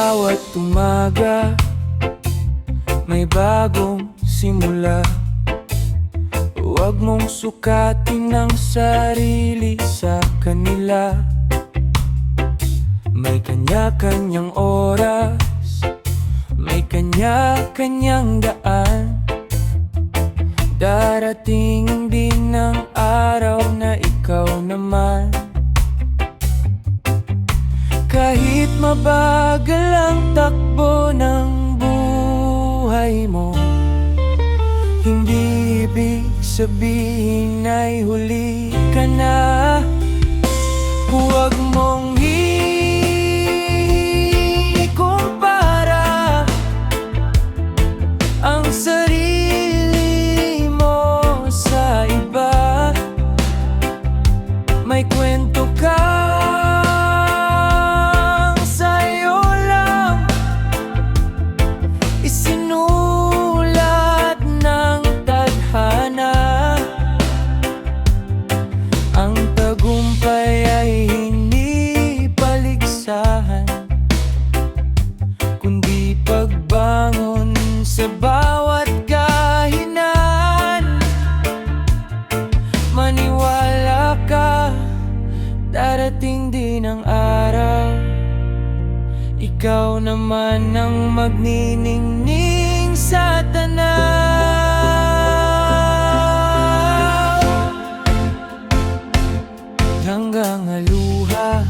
bawat umaga may bagong simula. Huwag mong sukatin ang sarili sa kanila. May kanya-kanyang oras, may kanya-kanyang daan. Darating din ang araw na ikaw naman. Kahit mabagal ang takbo ng buhay mo, hindi ibig sabihin ay huli ka na. Huwag mong ikumpara ang sarili mo sa iba. May kwento kang sa'yo lang isinulat ng tadhana. Ang tagumpay ay hindi paligsahan, kundi pagbangon sa bawat kahinaan. Maniwala ka, darating din ang araw ikaw naman ang magniningning sa tanaw. Hanggang aluha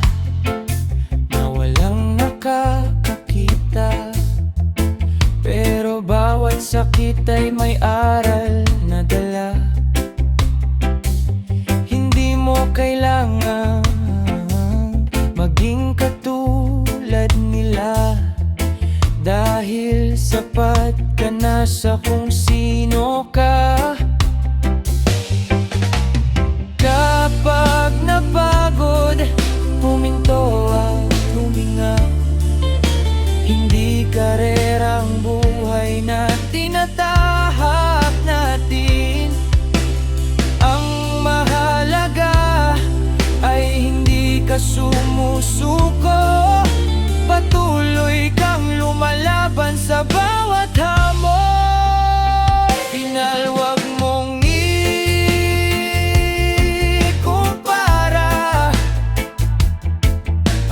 na walang nakakakita, pero bawat sakit ay may aral na dala. Hindi mo kailangan maging katulad nila, dahil sapat ka na sa kung sino ka. Kapag napagod, huminto at huminga. Hindi karerang buhay na tinatahak natin. Ang mahalaga ay hindi ka sumusuko. Patuloy kang lumalaban sa bawat hamon. Final, wag mong ikumpara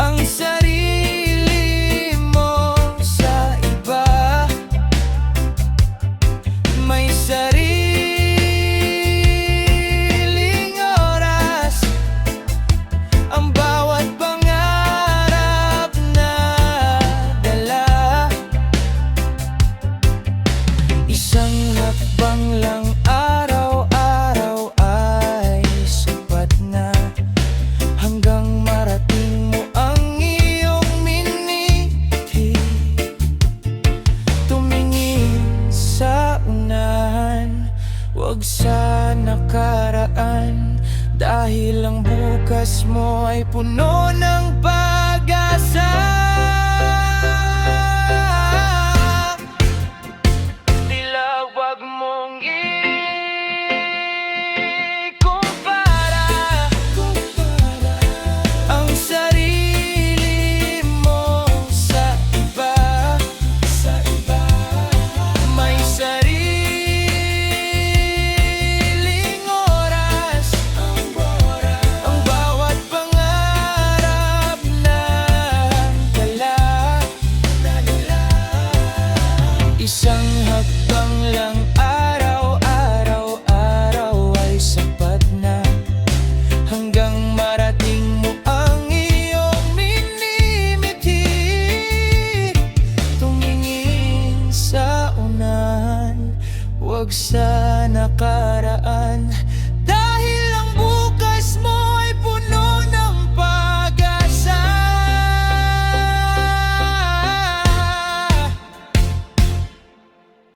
ang sarili mo sa iba. May sariling oras ang bawat pangarap na dala. Isang hakbang lang araw-araw ay sapat na, hanggang marating mo ang iyong miniti. Tumingin sa unahan, huwag sa nakaraan, dahil ang bukas mo ay puno ng